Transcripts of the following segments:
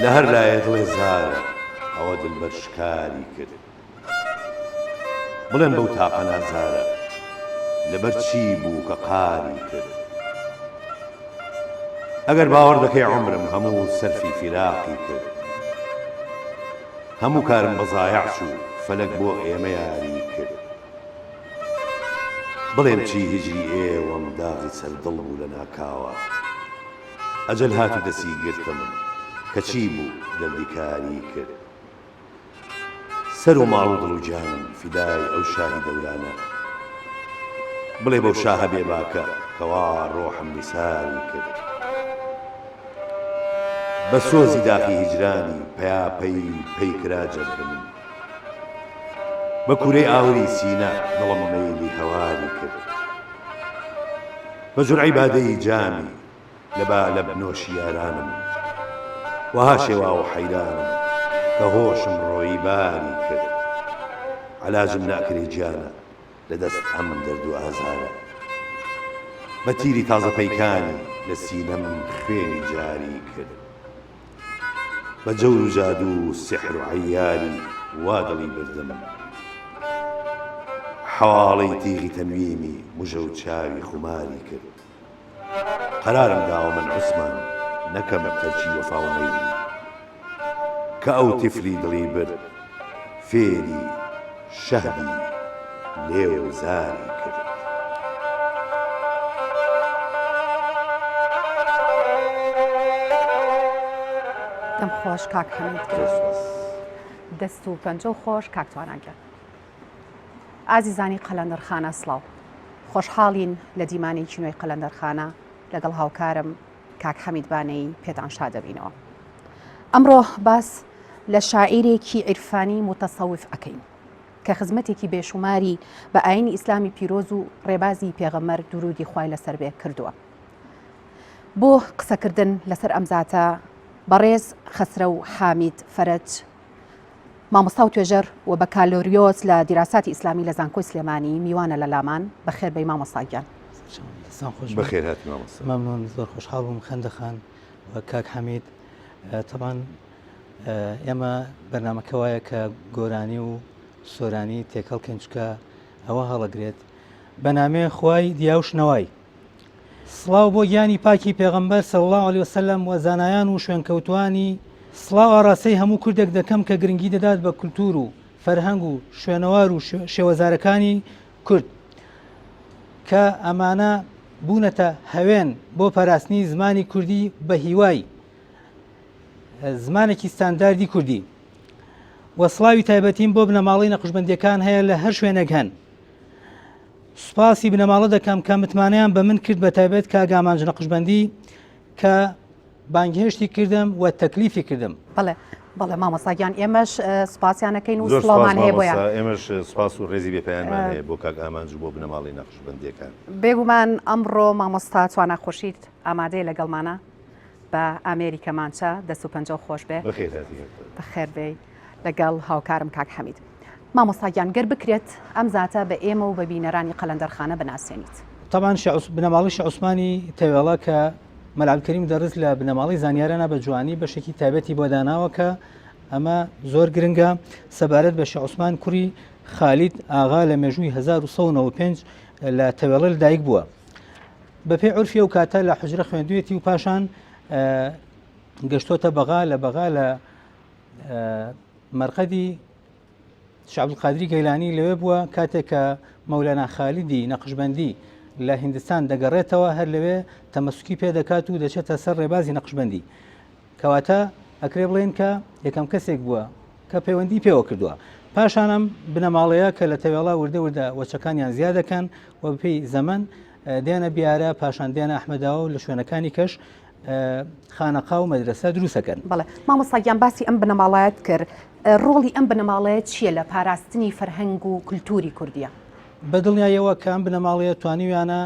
لە هەر لایە دڵێ زارە ئەوە دڵبەر شکاری کرد. بڵێن بەو تاقە نازارە لەبەر چی بوو کە قاری کرد. ئەگەر باوەڕ دەکەی عمرم هەموو سەرفی فیراقی کرد. هەموو کارم بەزایع چوو فەلەک بۆ ئێمە یاری کرد. بڵێم چی هیجری ئێوەم داغی سەردڵ بوو لە ناکاوە. ئەجەل هاتو دەسی گرتم کە چی بوو دەردیکاری کرد. سەر و ماڵ و دڵ و جانم فیدای ئەو شاهی دەورانە. بڵێ بەو شاهە بێباکە کەوا ڕۆحم نیساری کرد. بە سۆزی داخی هیجرانی پەیاپەی پەیکرا جەرگم. بە کوورەی ئاوری سینە دڵم مەیلی هەواری کرد. بە جورعی بادەی جامی لەبا لە بنۆشی یارانم. وها شێوا و حەیرانم کە هۆشم ڕۆیی باری کرد. عەلاجم ناکرێ گیانە لە دەست ئەم دەرد و ئازارە. بە تیری تازە پەیکانی لە سینەم خوێنی جاری کرد. بە جەور و جادو و سحر و عەیاری وا دڵی بردم. حواڵەی تیغی تەنویمی موژە و چاوی خوماری کرد. قەرارم داوە من عوسمان نەکەم تەرکی وەفا و مەیلی کە ئەو تیفلی دڵی برد فێری شەهدی لێ و زاری کرد. دەم خۆش کاک حەمید کرد. دەست و پەنجە و خۆش کاکتواناگە. ئازیزانی قەلەندەرخانە سڵاو. خۆشحاڵین لە دیمانێکی نوێی قەلەندەرخانە لەگەڵ هاوکارم کاک حەمید بانەی پێتان شاد دەبینەوە. ئەمڕۆ باس لە شاعیرێکی عیرفانی متەسەوف ئەکەین کە خزمەتێکی بێشوماری بە ئاینی ئیسلامی پیرۆز و ڕێبازی پێغەمبەر درودی خوای لەسەر بێ کردووە. بۆ قسەکردن لەسەر ئەم زاتە بەڕێز خەسرە و حامید فەرەج مامۆستا و توێژەر و بەکالۆریۆس لە دیراساتی ئیسلامی لە زانکۆی سلێمانی میوانە لە لامان بەخێر بەی مامۆستاگیان. بەخێر هاتی مامۆستا. مەمنون زۆر خۆشحاڵ بووم خەندەخان و کاک حەمید. طبعاً ئێمە بەرنامەکە وایە کە گۆرانی و سۆرانی تێکەڵ کەنجکە ئەوە هەڵەگرێت بە نامێ خوای دیاوشنەوای. سڵاو بۆ گیانی پاکی پێغەمبەر صلی الله علیه وسلم و زانایان و شوێنکەوتوانی. سڵاو ئاڕاستەی هەموو کوردێک دەکەم کە گرنگی دەدات بە کولتور و فەرهەنگ و شوێنەوار و شێوەزارەکانی کورد کە ئەمانە بوونەتە هەوێن بۆ پاراستنی زمانی کوردی بە هیوای زمانێکی ستانداردی کوردی. وەسڵاوی تایبەتیم بۆ بنەماڵی نەقشبەندیەکان هەیە لە هەر شوێنێک هەن. سوپاسی بنەماڵە دەکەم کە متمانەیان بە من کرد بە تایبەت کاگامانج نەقشبەندی کە بانگهێشتی کردم و تەکلیفی کردم. بەڵێ بەڵێ مامۆستاگیان ئێمەش سوپاسیانەکەین و سڵاومان هەیە بۆیان. ئێمەش سوپاس و ڕێزی بێپەیانمان هەیە بۆ کاک ئامانج و بۆ بنەماڵی نەقشبەندیەکان. بێگومان ئەمڕۆ مامۆستا تواناخۆشیت ئامادەیە لەگەڵمانە بە ئامێریکەمانچە دەست و پەنجە و خۆش بێ. بەخێر بێ لەگەڵ هاوکارم کاک حەمید. مامۆستاگیان گەر بکرێت ئەم زاتە بە ئێمە و بە بینەرانی قەلەندەرخانە بناسێنیت. طبعاً بنەماڵی شێخ عوسمانی تەوێڵە کە مەلعەبکەریم دەڕست لە بنەماڵی زانیارانە بە جوانی بەشێکی تایبەتی بۆ داناوە کە ئەمە زۆر گرنگە سەبارەت بە شێخ عوسمان کوڕی خالید ئاغا لە مێژووی 1995 لە تەوێڵە لەدایک بووە. بەپێی عورفی ئەو کاتە لە حوجرە خوێندوێتی و پاشان گەشتۆتە بەغا لە مەرقەدی شێخ عەبدولقادری گەیلانی لەوێ بووە کاتێک کە مەولانا خالیدی نەقشبەندی لە هیندستان دەگەڕێتەوە هەر لەوێ تەمەسوکی پێ دەکات و دەچێتە سەر ڕێبازی نەقشبەندی. کەواتە ئەکرێ بڵێن کە یەکەم کەسێک بووە کە پەیوەندی پێوە کردووە. پاشانم بنەماڵەیە کە لە تەوێڵا وردە وەچەکانیان زیاد دەکەن و بپێی زەمن دێنە بیارە پاشان دێنە ئەحمەداوە و لە شوێنەکانی کەش خانەقا و مەدرسە دروستەکەن. بەڵێ مامۆستاگیان باسی ئەم بنەماڵەت کرد. ڕۆڵی ئەم بنەماڵەیە چییە لە پاراستنی فەرهەنگ و کولتوری کوردیە؟ بەدڵنیایەوە کە ئەم بنەماڵەیە توانیویانە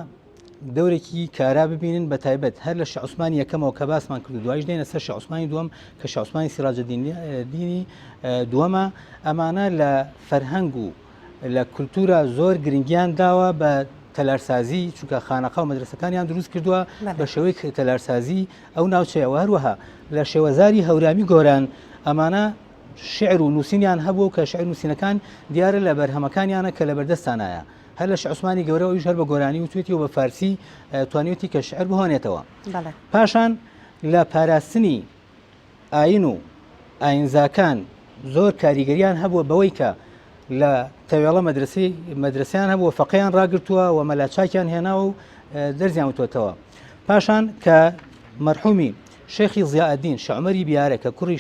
دەورێکی کارا ببینن بە تایبەت هەر لە شێخ عوسمانی یەکەمەوە کە باسمان کرد دوایش دێنە سەر شێخ عوسمانی دووەم کە شێخ عوسمانی سیراجەدینی دووەمە. ئەمانە لە فەرهەنگ و لە کولتورە زۆر گرنگیان داوە بە تەلارسازی چونکە خانەقا و مەدرسەکانیان دروست کردووە بە شێوەی تەلارسازی ئەو ناوچەیەوە هەروەها لە شێوەزاری هەورامی گۆران ئەمانە شعر و نووسینیان هەبوو کە شعر نووسینەکان دیارە لە بەرهەمەکانیانە کە لە بەردەستانایە هەر لە شێخ عوسمانی گەورە ئەویش هەر بە گۆرانی وتوێتی و بە فارسی توانێتی کە شعر بهۆنێتەوە. پاشان لە پاراستنی ئاین و ئاینزاکان زۆر کاریگەریان هەبووە بەوەی کە لە تەوێڵە مەدرسیان هەبووە فەقەیان ڕاگرتووە و مەلاچاکیان هێنا و دەرزیان وتوێتەوە. پاشان کە مەرحومی شێخی زیائەدین شێخ عومەری بیارە کە کوڕی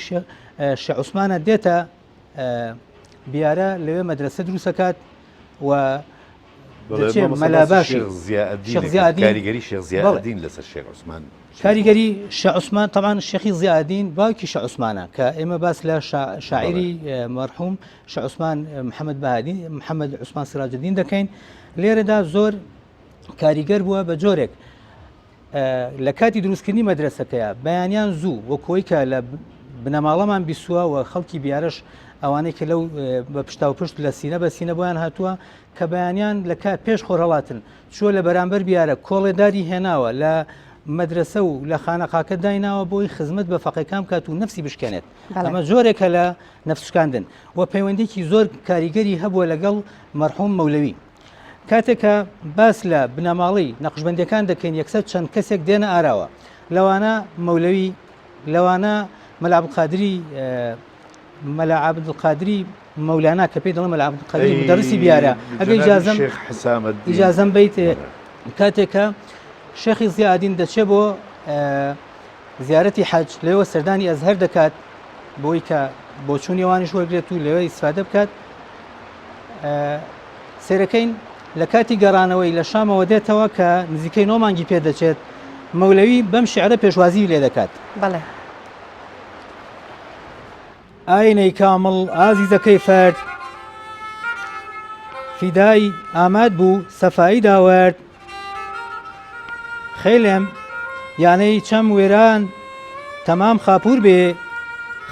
شێخ عوسمانە دێتە بیارە لەوێ مەدرسە دروست دەکات و مەلاباشی شێخ زیائەدین کاریگەری شێخ زیائەدین لەسەر شێخ عوسمان کاریگەری شێخ عوسمان طبعا شێخی زیائەدین باوکی شێخ عوسمانە کە ئێمە باس لە شاعری مەرحوم شێخ عوسمان محەممەد عوسمان سراجەدین دەکەین. لێرەدا زۆر کاریگەر بووە بە جۆرێک لە کاتی دروستکردنی مەدرسەکەیە بەیانیان زوو وەکۆی کە لە بنەماڵەمان بیسووە و خەڵکی بیارش ئەوانەی کە لەو بە پشتا و پشت لە سینە بە سینە بۆیان هاتووە کە بەیانیان لە پێش خۆرهڵاتن چووە لە بەرامبەر بیارە کۆڵێداری هێناوە لە مەدرسە و لە خانەقاکە دایناوە بۆی خزمەت بە فەقێکام کات و نەفسی بشکێنێت. ئەمە جۆرێکە لە نەفسشکاندن و پەیوەندێکی زۆر کاریگەری هەبووە لەگەڵ مەرحوم مەولەوی. کاتێکە باس لە بنەماڵی نەقشبەندەکان دەکەین یەکسەر چەند کەسێک دێنە ئاراوە لەوانە مەولەوی لەوانە مەلا عەبدولقادری مەولانا کە پێی دەڵێن مەلا عەبدولقادری مدەرسی بیارە ئەگەر ئیجازەم بیت کاتێکە شێخی زیائەدین دەچێت بۆ زیارەتی حەج لەوە سەردانی ئەزهەر دەکات بۆی کە بۆ چوونی وانیش وەرگێت و لەوەی ئیسفادە بکات. سێرەکەین لە کاتی گەڕانەوەی لە شامەوە دێتەوە کە نزیکەی 9 مانگی پێ دەچێت مەولەوی بەم شیعرە پێشوازی لێ دەکات. ئاینەی کامڵ ئازیزەکەی فرد فیدای ئاماد بوو سەفایی داوەرد خێلێم یانەی چەم وێران تەمام خاپور بێ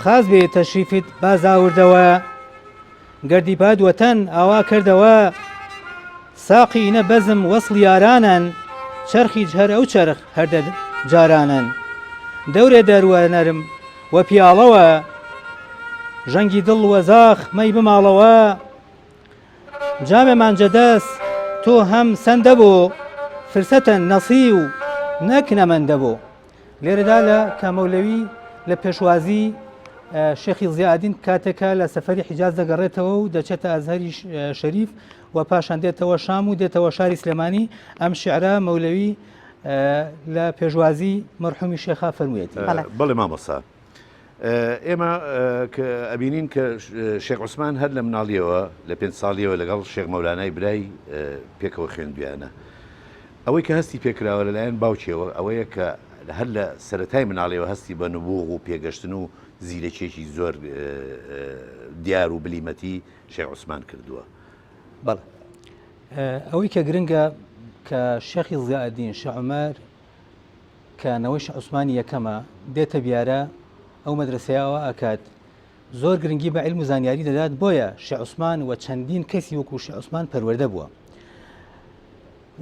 خاز بێ تەشریفت بازاوردەوە گەردی پاد وەتەن ئاوا کردەوە ساقینە بەزم وەسڵ یارانن چەرخی هەر ئەو چەرخ هەردە جارانن دەورێ دەروە نەرم وە پیاڵەوە ژەنگی دڵ وەزاخ مەی بماڵەوە جامێ مانجە دەست تۆ هەم سەندە بۆ فرسەتە نەسی و نەک نەمەندە بۆ. لێرەدا لە کامەولەوی لە پێشوازی شێخی زیائەدین کاتێکە لە سەفەری حیجاز دەگەڕێتەوە و دەچێتە ئەزهەری شەریف و پاشان دێتەوە شام و دێتەوە شاری سلێمانی. ئەم شیعرە مەولەوی لە پێشوازی مەرحومی شێخا فەرموویەتی. بەڵێ مامۆستا ئێمە کە ئەبینین کە شێخ عوسمان هەر لە مناڵیەوە لە 5 ساڵیەوە لەگەڵ شێخ مەولانای برای پێکەوە خوێندویانە. ئەوەی کە هەستی پێکراوە لەلایەن باوکیەوە ئەوەیە کە هەر لە سەرەتای مناڵیەوە هەستی بە نبوغ و پێگەشتن و زیرەکێکی زۆر دیار و بلیمەتی شێخ عوسمان کردووە. بەڵێ ئەوەی کە گرنگە کە شێخی زیائەدین شێخ عومەر کە نەوەی شێخ عوسمانی یەکەمە دێتە بیارە ئەو مەدرسەیەوە ئاکات زۆر گرنگی بە عیلم و زانیاری دەدات بۆیە شێخ عوسمان و چەندین کەسی وەکو شێخ عوسمان پەروەردە بووە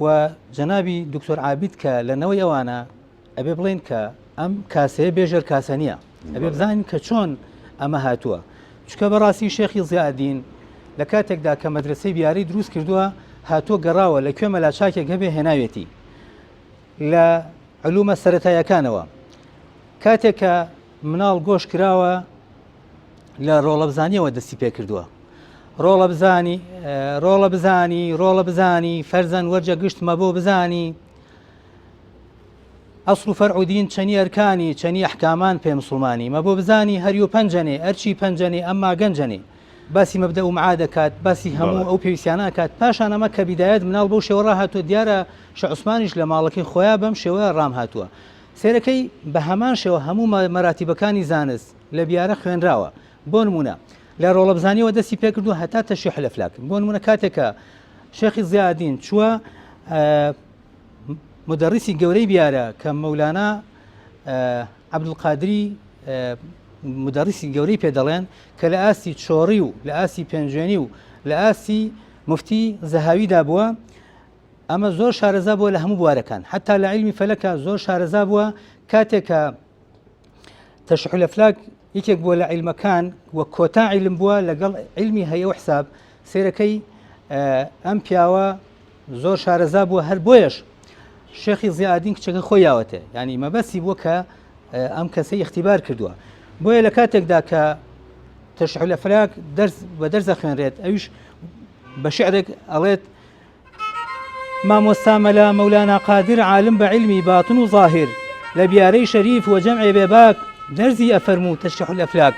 و جەنابی دکتۆر عابید کە لەنەوەی ئەوانە ئەبێ بڵێن کە ئەم کاسەیە بێژەر کاسە نییە ئەبێ بزانین کە چۆن ئەمە هاتووە چکە بەڕاستی شێخی زیائەدین لە کاتێکدا کە مەدرسەی بیاری دروست کردووە هاتووە گەڕاوە لە کوێ مەلاچاکێک هەبێ هێناوێتی لە علومە سەرەتایەکانەوە کاتێک کە مناڵ گۆش کراوە لە ڕۆڵە بزانیەوە دەستی پێ کردووە ڕۆڵە بزانی فەرزەن وەرجە گشتمە بۆ بزانی ئەسڵ و فەرع و دین چەنی ئەرکانی چەنی ئەحکامان پێ مسڵمانی مە بۆ بزانی هەری و پەنجەنێ ئەرچی پەنجەنێ ئەمما گەنجەنێ باسی مەبدە و معاد دەکات باسی هەموو ئەو پێویستیانە کات پاشان ئەمە کە بیدایەت مناڵ بەو شێوە ڕاهاتووە دیارە شێخ عوسمانیش لە ماڵەکەی خۆیان بەم شێوە ڕام هاتووە سێرەکەی بە هەمان شێوە هەموو مەراتیبەکانی زانست لە بیارە خوێنراوە بۆ نمونە لە ڕۆڵە بزانیەوە دەستی پێکردو هەتا تەشریح الأفلاک بۆ نمونە کاتێکە شێخی زیائەدین چووە مدەڕیسی گەورەی بیارە کە مەولانا عەبدولقادری مدەڕیسی گەورەی پێ دەڵێن کە لە ئاستی چۆڕی و لە ئاستی پێنجێنی و لە ئاستی مفتی زەهاویدا بووە ئەمە زۆر شارەزا بووە لە هەموو بوارەکان حتا لە عیلمی فەلەکە زۆر شارەزا بووە کاتێک کە تەشحول ئەفلاک یەکێک بووە لە عیلمەکان وە کۆتا عیلم بووە لەگەڵ عیلمی هەیە و حساب سێرەکەی ئەم پیاوە زۆر شارەزا بووە هەر بۆیەش شێخی زیادین کچەکە خۆی یاوەتێ ینی مەبەستی بووە کە ئەم کەسەی اختیبار کردووە بۆیە لە کاتێکدا کە تەشحول ئەفلاک بە دەرزە خوێنرێت ئەویش بە شعرێک ئەڵێت مامۆستا مەلا مەولانا قادر عالم بە عیلمی باتن و ظاهر لە بیارەی شەریف و جەمعێ بێباک دەرزی ئەفەرموو تەشحول ئەفلاک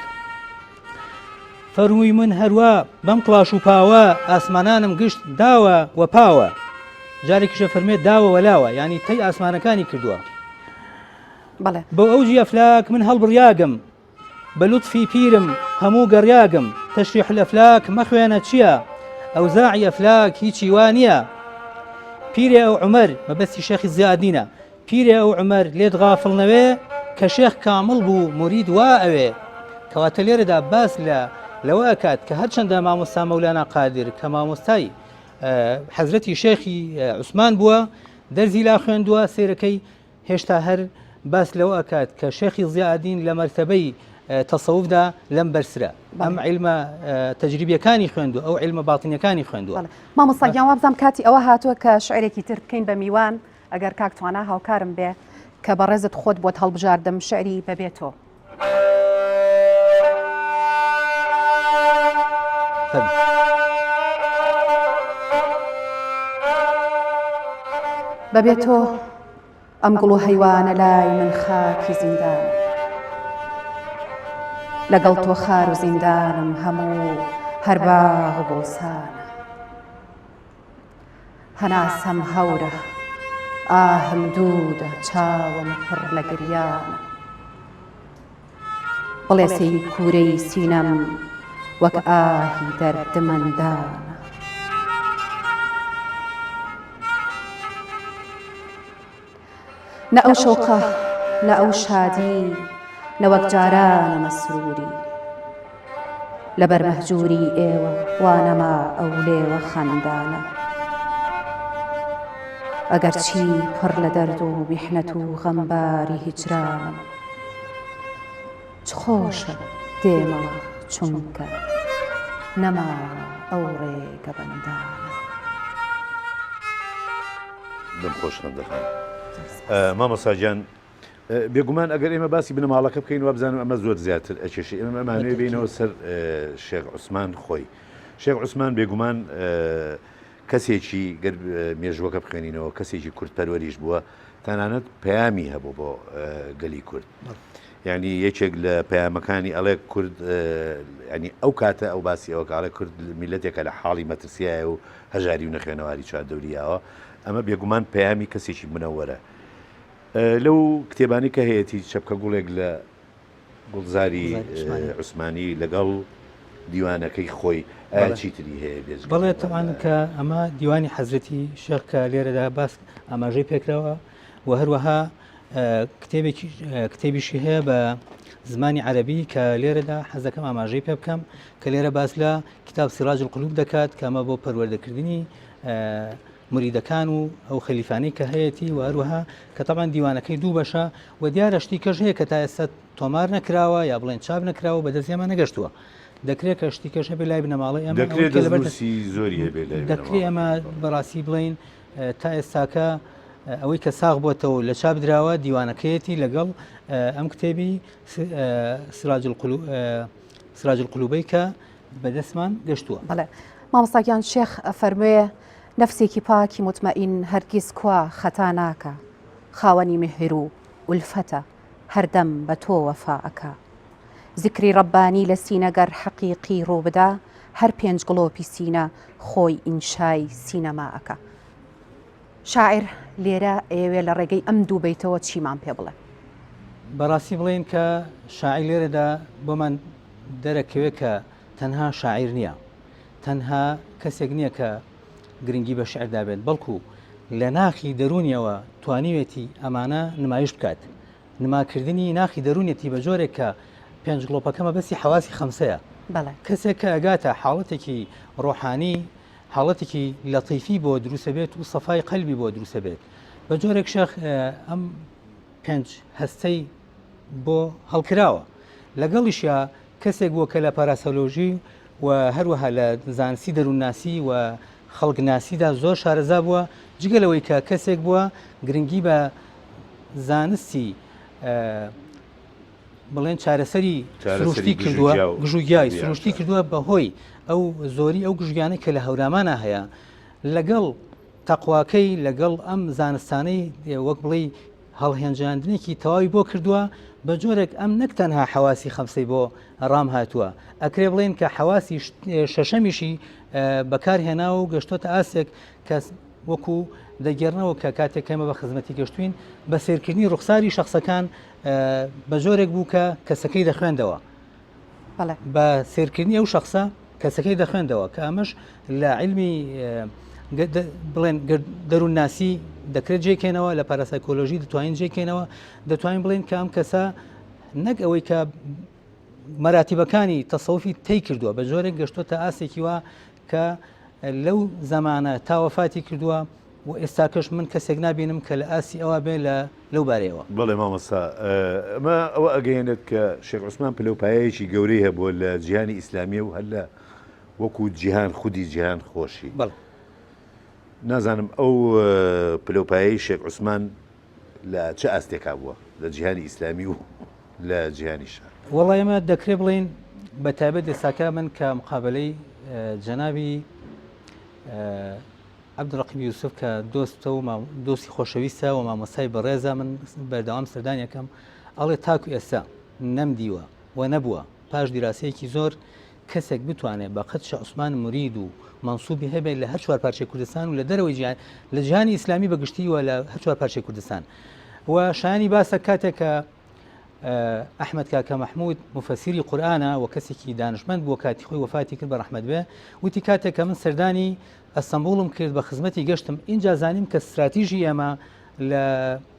فەرمووی من هەروە بەم کڵاش و پاوە ئاسمانانم گشت داوە و پاوە جارێکیشە فەرمێت داوە وەلاوە ینی تەی ئاسمانەکانی کردووە بۆ ئەوجی ئەفلاک من هەڵبڕیاگم بە لوتفی پیرم هەموو گەڕیاگم تەشریح ئەفلاک مەخوێنە چییە ئەوزاعی ئەفلاک هیچی وانە پیرێ ئەو عومەر مەبەستی شێخی زیادینە پیرێ ئەو عومەر لێت غافڵ نەوێ کە شێخ کامڵ بوو مرید وا ئەوێ کەواتە لێرەدا باس لەوە ئەکات کە هەرچەندە مامۆستا مەولانا قادر کە مامۆستای حەزرەتی شێخی عوسمان بووە دەرزی لا خوێندووە سێرەکەی هێشتا هەر باس لەوە ئەکات کە شێخی زیادین لە مەرتەبەی تەسەوفدا لەم بەرسرە ئەم عیلمە تەجریبیەکانی خوێندووە ئەو عیلمە باتینیەکانی خوێندووە مامۆستا گیان وابزانم کاتی ئەوە هاتووە کە شعرێکی تر بکەین بە میوان ئەگەر کاکتوانە هاوکارم بێ کە بە ڕێزت خۆت بۆت هەڵبژاردەم شعری بەبێتەوە بەبێتۆ ئەم گوڵ و هەیوانە لای من خاکی زیندان لەگەڵ تۆ خار و زیندانم هەموو هەر باغ و گوڵسانە هەناسەم هەورە ئاهم دوودە چاوم پڕ لە گریانە بڵێ سەی کوورەی سینەم وەک ئاهی دەردمەندانە نە ئەو شەوقە نە ئەو شادی نەوەک جارانە مەسروری لەبەر مەهجووری ئێوە وانەما ئەو لێوە خەندانە ئەگەر چی پڕ لە دەرد و میحنەت و غەمباری هیجرانم چ خۆشە دێمەوە چونکە نەما ئەو ڕێگە بەندانە دەم خۆش خەندەخان مامۆستا گیان بێگومان ئەگەر ئێمە باسی بنەماڵەکە بکەین و بزانم ئەمە زۆر زیاتر ئەکێشی ئێمە ئەمانوێ بینەوە سەر شێخ عوسمان خۆی شێخ عوسمان بێگومان کەسێکی گەر مێژوەکە بخوێنینەوە کەسێکی کورتپەروەریش بووە تەنانەت پەیامی هەبوو بۆ گەلی کورد یعنی یەکێک لە پەیامەکانی ئەڵێ کورد ینی ئەو کاتە ئەو باسی ئەوە کاڵێ کورد میلەتێکە لە حاڵی مەترسیایە و هەژاری و نەخوێنەواری چاردەوریاوە ئەمە بێگومان پەیامی کەسێکی منەوەرە لەو کتێبانی کە هەیەی چەپکە گوڵێک لە گوڵزاری عوسمانی لەگەڵ دیوانەکەی خۆی چیتری هەیە بەڵێ تەوان کە ئەمە دیوانی حەزرەتی شێخ کە لێرەدا باس ئاماژەی پێکراوە و هەروەها کتێبیشی هەیە بە زمانی عەرەبی کە لێرەدا حەزەکەم ئاماژەی پێ بکەم کە لێرە باس لە کتاب سیراج القلوب دەکات کە ئەمە بۆ پەروەردەکردنی مریدەکان و ئەو خەلیفانەی کە هەیەی و هەروەها کە تەبان دیوانەکەی دوو بەشە و دیارە شتی کەش هەیە کە تا ئێستا تۆمار نەکراوە یا بڵێن چاپ نەکراوە بە دەستیەمە نەگەشتووە دەکرێت کە شتی کەش هەبێ لای بنەماڵی ئەمە دەکرێت ئەمە بەڕاستی بڵین تا ئێستاکە ئەوەی کە ساغ بۆتەوە لە چاپ درراوە دیوانەکەیەتی لەگەڵ ئەم کتێبی سراج القلوبەی کە بەدەستمان گەشتووە. بەڵێ مامۆستاگیان شێخ فەرموویە نەفسێکی پاکی مطمئین هەرگیز کوا خەتا ناکە خاوەنی مهر و ئولفەتە هەردەم بە تۆ وەفاءەکە ذکری ڕەبانی لە سینەگەر حەقیقی ڕووبدا هەر پێنج گڵۆپی سینە خۆی ئینشای سینەماەکە. شاعر لێرە ئێوێ لە ڕێگەی ئەم دوو بیتەوە چیمان پێ بڵێ؟ بەڕاستی بڵێن کە شاعیر لێرەدا بۆمان دەرەکەوێت کە تەنها شاعیر نییە تەنها کەسێک نییە کە گرنگی بە شعردا بێت بەڵکو لە ناخی دەرونیەوە توانیوێتی ئەمانە نمایش بکات نماکردنی ناخی دەرونێتی بە جۆرێک کە پێنج گڵۆپەکەمە بەسی حواسی خەمسەیە کەسێک کە ئەگاتە حاڵەتێکی ڕۆحانی حاڵەتێکی لەتیفی بۆ دروستە بێت و سەفای قەلبی بۆ دروستە بێت بە جۆرێک شەخ ئەم 5 هەستەی بۆ هەڵکراوە لەگەڵیشە کەسێک بووە کە لە پاراسەلۆژی و هەروەها لە زانستی دەروونناسی و خەڵکناسیدا زۆر شارەزا بووە جگەلەوەی کە کەسێک بووە گرنگی بە زانستی بڵێن چارەسەری سروشتی کردووە گژوگیای سروشتی کردووە بەهۆی ئەو زۆری ئەو گژوگیانە کە لە هەورامانە هەیە لەگەڵ تەقواکەی لەگەڵ ئەم زانستانەی وەک بڵێ هەڵهێنجاندنێکی تەواوی بۆ کردووە بە جۆرێک ئەم نەک تەنها حواسی خەمسەی بۆ ڕام هاتووە ئەکرێ بڵێن کە حواسی شەشەمیشی بەکارهێنا و گەشتۆتە ئاسێک کە وەکو دەگەڕنەوە کە کاتێک ئێمە بە خزمەتی گەشتوین بە سێرکردنی ڕوخساری شخصەکان بە جۆرێک بوو کە کەسەکەی دەخوێندەوە بە سێرکردنی ئەو شخصە کەسەکەی دەخوێندەوە کە ئەمەش لە علمی بڵێن دەروونناسی دەکرێت جێکێنەوە لە پاراسایکۆلۆژی دەتوانین جێکێنەوە دەتوانین بڵێن کە ئەم کەسە نەک ئەوەی کە مەراتیبەکانی تەسەوفی تێی کردووە بە جۆرێک گەشتۆتە ئاسێکی وە کە لەو زەمانە تاوەفاتی کردووە و ئێستاکەش من کەسێک نبینم کە لە ئاسی ئەوە بێ لەو بارەیەوە بەڵێ مامەسا ئەمە ئەوە ئەگەیەنێت کە شێخ عوسمان پلەپایەیەکی گەورەی هەبووە لە جیهانی ئیسلامیە و هەر لە وەکو جیهان خودی جیهان خۆشی نازانم ئەو پلەپایەی شێخ عوسمان لە چه ئاستێکا بووە لە جیهانی ئیسلامی و لە جیهانی شار وەڵای ئەمە دەکرێت بڵێن بە تایبەت ئێستاکە من کە مقابلەی جەنابی عەبدوڕەقیب یوسف کە دۆستە و دۆستی خۆشەویستە و مامۆستای بەڕێزە من بەردەوام سەردانیەکەم ئەڵێ تاکو ئێستا نەمدیوە و نەبووە پاش دیراسەیەکی زۆر کەسێک بتوانێت بە قەت شێخ عوسمان مرید و منسوبی هەبێت لە هەر چوار پارچەی کوردستان و لە دەرەوەی جیهان لە جیهانی ئیسلامی بەگشتی و لە هەر چوار پارچەی کوردستان و شایانی باسە کاتێک کە ئەحمەد کاکە مەحموود مفەسیری قورئانە و کەسێکی دانشمەند بووە کاتی خۆی وەفاتی کرد بە ڕەحمەت بێ وتی کاتێک کە من سەردانی ئەستەمبوڵم کرد بە خزمەتی گەشتم اینجا زانیم کە استراتیژی ئێمە لە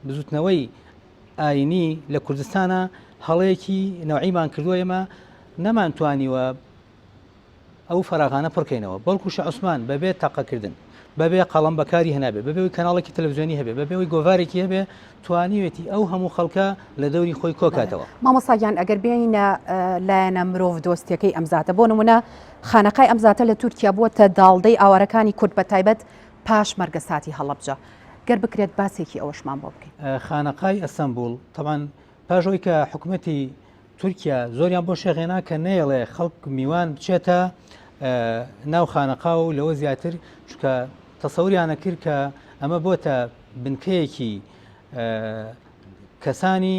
بزوتنەوەی ئاینی لە کوردستانە هەڵەیەکی نەوعیمان کردووە ئێمە نەمانتوانیوە ئەو فەراغانە پڕکەینەوە بەڵکو شێخ عوسمان بەبێ تەقەکردن بەبێ قەڵەم بەکاری هەنابێ بەبێەوەی کەناڵێکی تەلەڤیزیۆنی هەبێ بەبێەوەی گۆڤارێکی هەبێ توانیوێتی ئەو هەموو خەڵکە لە دەوری خۆی کۆکاتەوە مامۆستاگیان ئەگەر بێنە لایەنە مرۆڤ دۆستیەکەی ئەمزاتە بۆ نمونە خانەقای ئەمزاتە لە تورکیا بووە داڵدەی ئاوارەکانی کورد بە تایبەت پاش مەرگەساتی هەڵەبجە گەر بکرێت باسێکی ئەوەشمان بۆ بکەین خانەقای ئەستەمبوڵ تەمان پاشەوەی کە حکوومەتی تورکیا زۆریان بۆ شێغێنا کە نەیەڵێ خەڵک میوان بچێتە ناو خانەقا و لەوە زیاتر چکە تەسەوریانە کرد کە ئەمە بۆتە بنکەیەکی کەسانی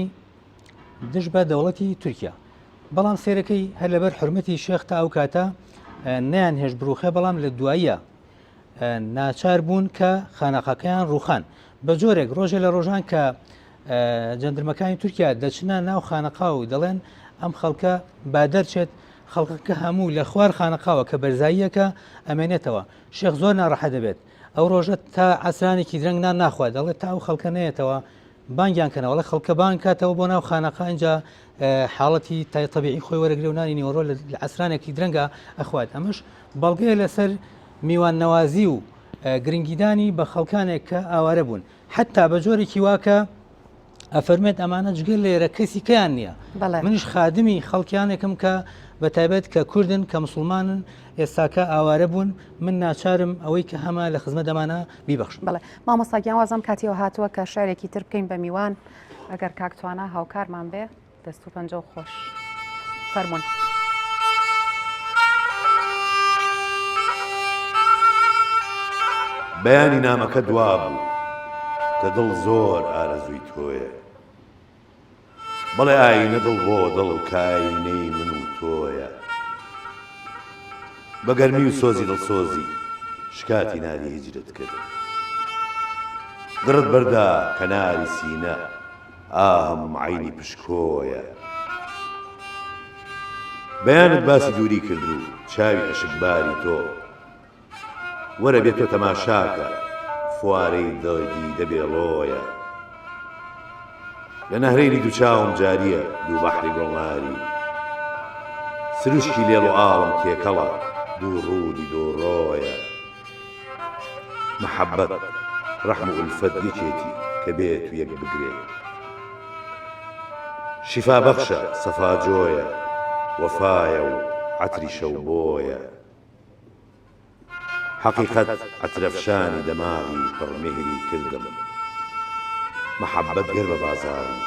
دژ بە دەوڵەتی تورکیا بەڵام سێرەکەی هەر لەبەر حرمەتی شێخ تا ئەو کاتە نیان هێش بروخە بەڵام لە دواییە ناچار بوون کە خانەقاکەیان ڕوخان بە جۆرێک ڕۆژێ لە ڕۆژان کە جەندرمەکانی تورکیا دەچنە ناو خانەقا و دەڵێن ئەم خەڵکە با دەرچێت خەڵکەکە هەموو لە خوار خانەقاوە کە بەرزاییەکە ئەمێنێتەوە شێخ زۆر ناڕەحە دەبێت ئەو ڕۆژە تا عەسرانێکی درەنگنان ناخوات دەڵێت تا ئەو خەڵکە نەیەتەوە بانگیان کەنەوە لە خەڵکە بانگ کاتەوە بۆ ناو خانەقا اینجا حاڵەتی تەبیعی خۆی وەرەگرێ و نانی نیوەڕۆ لە عەسرانێکی درەنگە ئەخوات ئەمەش بەڵگەیە لەسەر میوان نەوازی و گرنگیدانی بە خەڵکانێک کە ئاوارە بوون حتا بە جۆرێکی واکە ئەفەرمێت ئەمانە جگەل لێرە کەسی کەیان نییە منیش خادمی خەڵکیانێکم کە بە تایبەت کە کوردن کە مسلمانن ئێستاکە ئاوارە بوون من ناچارم ئەوەی کە هەمە لە خزمەت دەمانە بیبەخشن بڵێ مامۆستاگیان وازم کاتیەوە هاتووە کە شارێکی تر بکەین بە میوان ئەگەر کاکتوانە هاوکارمان بێ دەست و پەنجە و خۆش فەرموون بەیانی نامەکە دوا بوو کە دڵ زۆر ئارەزووی تۆیە بەڵێ ئاینە دڵ بۆ دڵ کاینەی من و تۆیە بە گەرمی و سۆزی دڵسۆزی شکاتی نادی هیجرت کرد دڕت بەردا کەناری سینە ئاهم عینی پشکۆیە بەیانت باسی دووری کرد و چاوی عشقباری تۆ وەرە بێت تۆ تەماشاکە فوارەی دڵی دەبێڵۆیە لە نەهرەیری دووچاوم جاریە دوو بەحری گۆڵاری سروشکی لێڵ و ئاڵم تێکەڵە دوو ڕوودی دوو ڕۆیە محەبەت ڕەحم و ئولفەت یەکێتی کە بێت و یەک بگرێت شیفا بەخشە سەفا جۆیە وەفایە و عەتری شەو بۆیە حەقیقەت عەترەفشانی دەماغی پڕمێهری کردم محەبەت گەر بە بازاری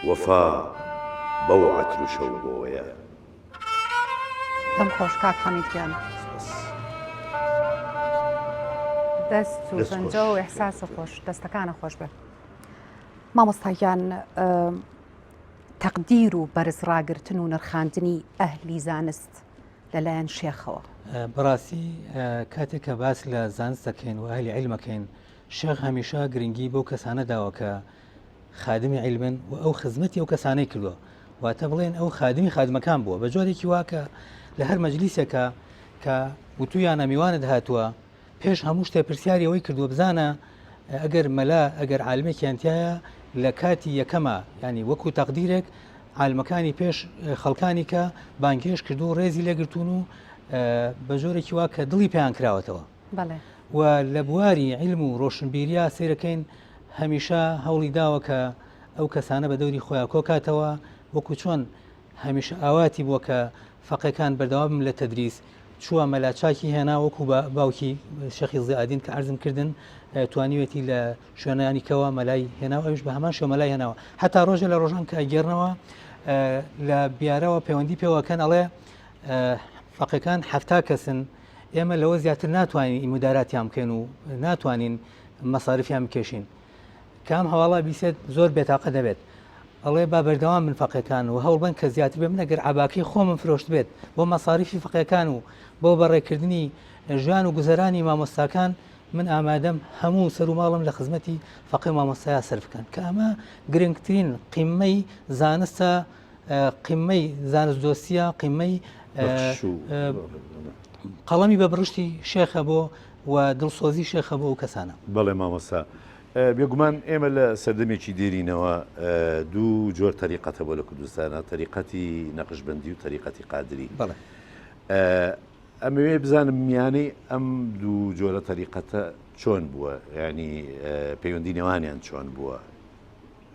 وەفا بەو عەتر و شەو بۆیە دەم خۆش کاک حەمیدگیان دەست و پەنجە و ئێحساسە خۆش دەستەکانە خۆش بێت مامۆستاگیان تەقدیر و بەرزڕاگرتن و نرخاندنی ئەهلی زانست لەلایەن شێخەوە بەڕاستی کاتێک کە باس لە زانست دەکەین و ئەهلی عیلمەکەین شێخ هەمیشە گرنگی بەو کەسانە داوە کە خادمی عیلمن و ئەو خزمەتی ئەو کەسانەی کردووە واتە بڵێن ئەو خادمی خادمەکان بووە بە جۆرێکی واکە لە هەر مەجلیسێکە کە وتویانە میوانت هاتووە پێش هەموو شتێ پرسیاری ئەوەی کردووە بزانە ئەگەر مەلا ئەگەر عالمێکیانتیایە لە کاتی یەکەمە ینی وەکو تەقدیرێک عالمەکانی پێش خەڵکانی کە بانگێش کردو و ڕێزی لێگرتوون و بە جۆرێکی وا کە دڵی پێیان کراوەتەوە و لە بواری عیلم و ڕۆشنبیریە سیرەکەین هەمیشە هەوڵی داوە کە ئەو کەسانە بە دەوری خۆیان کۆکاتەوە وەکو چۆن هەمیشە ئاواتی بووە کە فەقێکان بەردەوام لە تەدریس چووە مەلاچاکی هێنا وەکو باوکی شەخی زیادین کە عەرزم کردن توانیوێتی لە شوێنانیکەوە مەلای هێناوە ئەوش بە هەمان شێوە مەلای هێناوە حتا ڕۆژە لە ڕۆژان کە ئەگەێڕنەوە لە بیارەوە پەیوەندی پێوەکەن ئەڵێ فەقێکان هەفتا کەسن ئێمە لەوە زیاتر ناتوانین ئیموداراتیان بکەین و ناتوانین مەساریفیان بکێشین کام هەواڵا بیسێت زۆر بێتاقە دەبێت ئەڵێ با بەردەوام من فەقێکان و هەوڵبن کە زیاتر بێ من ئەگەر عباکەی خۆمم فرۆشت بێت بۆ مەساریفی فەقێکان و بۆ بەڕێکردنی ژیان و گوزەرانی مامۆستاکان من ئامادەم هەموو سەر و ماڵم لە خزمەتی فەقێ مامۆستایە سەرف بکەن کە ئەمە گرنگترین قیمەی زانستە قیمەی زانست دۆستیە قیمەی قەڵەمی بە بڕشتی شێخە بۆ و دڵسۆزی شێخە بۆ ئەو کەسانە بەڵێ مامۆستا بێگومان ئێمە لە سەردەمێکی دێرینەوە دوو جۆر تەریقەتە بۆ لە کوردستانە تەریقەتی نەقشبەندی و تەریقەتی قادری ئەمەوێ بزانم میانەی ئەم دوو جۆرە تەریقەتە چۆن بووە ینی پەیوەندی نێوانیان چۆن بووە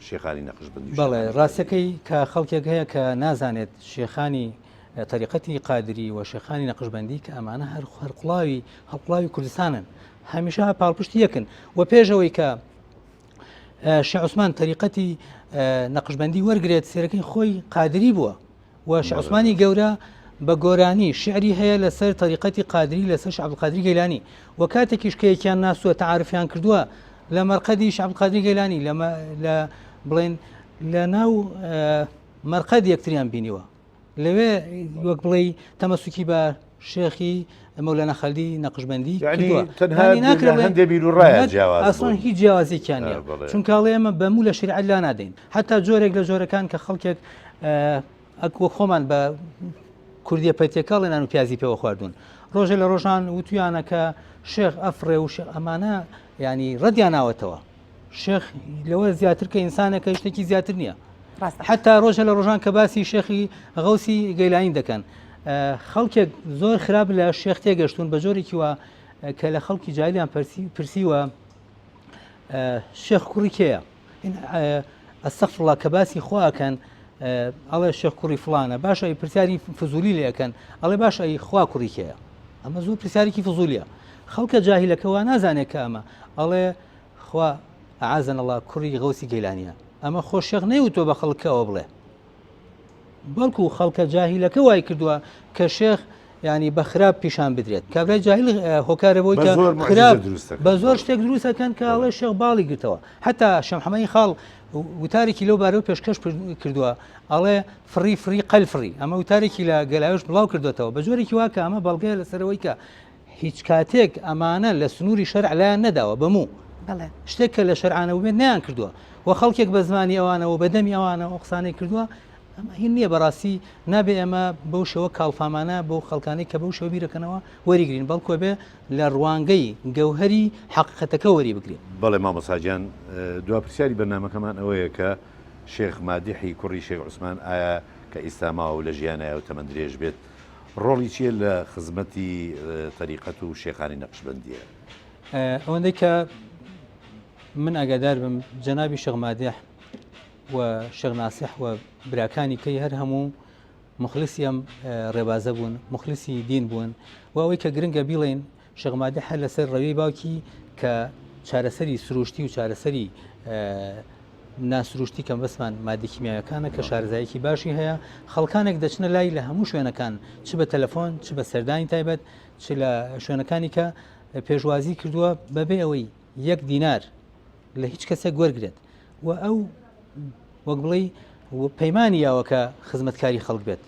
شێخانی نەقشبەندی بەڵێ ڕاستەکەی کە خەڵکێک هەیە کە نازانێت شێخانی تەریقەتی قادری و شێخانی نەقشبەندی کە ئەمانە هەڵقڵاوی کوردستانن هەمیشە پاڵپشتی یەکن و پێشەوەی کە شێخ عوسمان تەریقەتی نەقشبەندی وەرگێت سێرەکەی خۆی قادری بووە و شێخ عوسمانی گەورە بە گۆرانی شعری هەیە لەسەر تەریقەتی قادری لەسەر شێخ عەبدولقادری گەیلانی و کاتێکیش کە یەکیان ناسووە تەعارفیان کردووە لە مەرقەدی شێخ عەبدولقادری گەیلانی لە بڵێن لە ناو مەرقەد یەکتریان بینیوە لەوێ وەک بڵێ تەمەسوکی بە شێخی مەولانە خەلدی نەقشبەندی ئاسان هیچ جیاوازێکیان نیە چونکەڵێ ئێمە بەموو لە شریعەت لا نادەین حتا جۆرێک لە جۆرەکان کە خەڵکێک ئەکوە خۆمان بە کوردیە پەتێکاڵێنان و پیازی پێوە خواردوون ڕۆژێ لە ڕۆژان وتویانە کە شێخ ئەفڕێ و ئەمانە ینی ڕەدیان ناوەتەوە شێخ لەوە زیاتر کە ئینسانەکە شتێکی زیاتر نییە حتا ڕۆژە لە ڕۆژان کە باسی شێخی غەوسی گەیلانی دەکەن خەڵکێک زۆر خراپ لە شێخ تێگەشتون بە جۆرێکی وە کە لە خەڵکی جاهلیان پرسیوە شێخ کوڕی کێیە ئەستەغفیرڵڵا کە باسی خواکەن ئەڵێ شێخ کوڕی فڵانە باشە پرسیاری فزولی لێەکەن ئەڵێ باشە خوا کوڕی کێیە ئەمە زۆر پرسیارێکی فزولیە خەڵکە جاهیلەکەەوە نازانێت کە ئەمە ئەڵێ خوا ئەعازەنەڵڵا کوڕی غەوسی گەیلانیە ئەمە خۆ شێخ نەیوتۆ بە خەڵکەوە بڵێ بەڵکو خەڵکە جاهیلەکە وای کردووە کە شێخ ینی بە خراپ پیشان بدرێت کابرای جاهیل هۆکارە بۆی کە خراپ بە زۆر شتێک دروستەکەن کە ئەڵێ شێخ باڵی گرتەوە حتا شەم حەمەی خاڵ وتارێکی لەو بارەوە پێشکەش کردووە ئەڵێ فری قەل فری ئەمە وتارێکی لە گەلاوێش بڵاو کردوێتەوە بە جۆرێکی واکە ئەمە بەڵگەیە لەسەرەوەی کە هیچ کاتێک ئەمانە لە سنووری شەرع لایەن نەداوە بەموو شتێک کە لە شەرعانەوە بێت نیان کردووە و خەڵکێک بە زمانی ئەوانەوە بەدەمی ئەوانەوە قسانەی کردووە ئەمە هین نییە بەڕاستی نابێ ئەمە بەو شەوە کاڵفامانە بۆ خەڵکانی کە بەو شەو بیرەکەنەوە وەریگرین بەڵکو بێ لە ڕوانگەی گەوهری حەقیقەتەکە وەری بگرین. بەڵێ مامۆستاگیان دوا پرسیاری بەرنامەکەمان ئەوەیە کە شێخ مادیحی کوڕی شێخ عوسمان ئایا کە ئیسلاماوە و لە ژیانایە و تەمەند درێژ بێت ڕۆڵی چیە لە خزمەتی تەریقەت و شێخانی نەقشبەندیە؟ ئەوەندەی کە من ئاگادار بم جەنابی شێخ مادح و شێخ ناسیح و براکانی کەی هەر هەموو مخلسی ئەم ڕێبازە بوون، مخلسی دین بوون و ئەوەی کە گرنگە بیڵێن شێخ مادح هەر لەسەر ڕەوەی باوکی کە چارەسەری سروشتی و چارەسەری ناسروشتی کەم بەسمان مادی کیمیاویەکانە کە شارەزایەکی باشی هەیە، خەڵکانێک دەچنە لای لە هەموو شوێنەکان چ بە تەلەفۆن چ بە سەردانی تایبەت چ لە شوێنەکانی کە پێشوازی کردووە بەبێ ئەوەی 1 دینار لە هیچ کەسێک وەرگێت و ئەو وەک بڵێ پەیمانی یاوەکە خزمەتکاری خەڵک بێت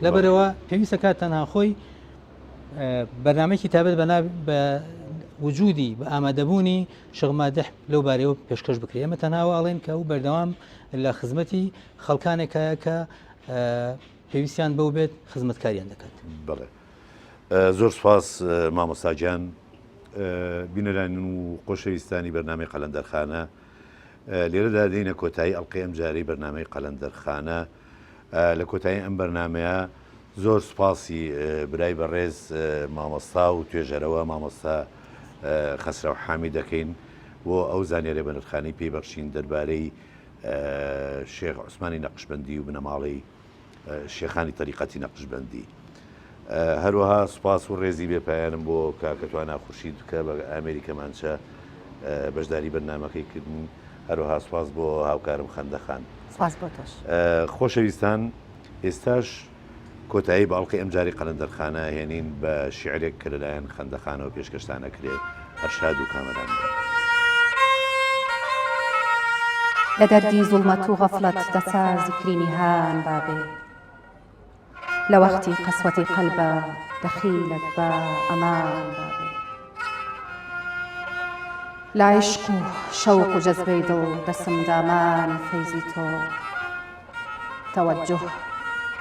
لەبەرەوە پێویستە کات تەنها خۆی بەرنامەیەکی تابێت بە وجودی بە ئامادەبوونی شێخ مادح لەو بارەیەوە پێشکەش بکرێت. ئێمە تەناوە ئەڵێن کە ئەو بەردەوام لە خزمەتی خەڵکانێکە کە پێویستیان بەو بێت خزمەتکاریان دەکات. بڵێ زۆر سپاس مامۆستاجان، بینەران و خۆشەویستانی بەرنامەی قەلەندەرخانە، لێرەدا دێنە کۆتایی ئەڵقەی ئەم جارەی بەرنامەی قەلەندەرخانە. لە کۆتایی ئەم بەرنمەیە زۆر سوپاسی برای بەڕێز مامۆستا و توێژەرەوە مامۆستا خەسرە و حامی دەکەین بۆ ئەو زانیاریە بەنرخانەی پێبەخشین دەربارەی شێخ عوسمانی نەقشبەندی و بنەماڵی شێخانی تەریقەتی نەقشبەندی. هەروەها سوپاس و ڕێزی بێپایانم بۆ کاکەتوانە خورشید کە بە ئەمریکەمانچە بەشداری بەرنامەکەی کردن. هەروەها سوپاس بۆ هاوکارم خەندەخان. سپاس بۆ تۆش. خۆشەویستان، ئێستاش کۆتایی باڵقی ئەم جاری قەلەندەرخانە هێنین بە شیعرێک کە لەلایەن خەندەخانەوە پێشکەشتانە کرێ هەرشاد و کامەران. لە دەردی زوڵمەت و غەفڵەت دەچا زیکری نیهان بابێ، لە وەختی قەسوەتی قەلبە دەخیلت بە ئەمان بابێ، لە عیشق و شەوق و جەزبەی دڵ دەسم دامان فەیزی تۆ، تەوەجوه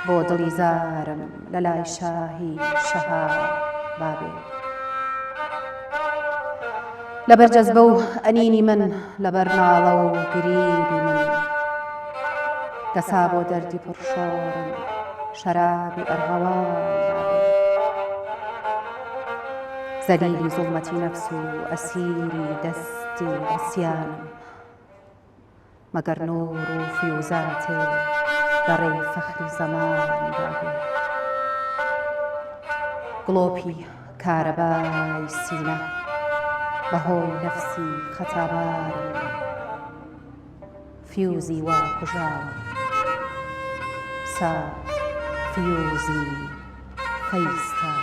بۆ دڵی زارم لە لای شاهی شەهاب بابێ، لەبەر جەزبە و ئەنینی من لەبەر ناڵە و گریبی من دەسا بۆ دەردی پڕشۆڕم شەرابی ئەرغەوان بابێ، زەلیلی زوڵمەتی نەفس و ئەسیری دەستی عەسیانم، مەگەر نوور و فیوزاتێ بەڕێی فەخری زەمان بابێ، گڵۆپی کارەبای سینە بەهۆی نەفسی خەتابارم، فیوزی وا کوژاوە سا فیوزی فەیستە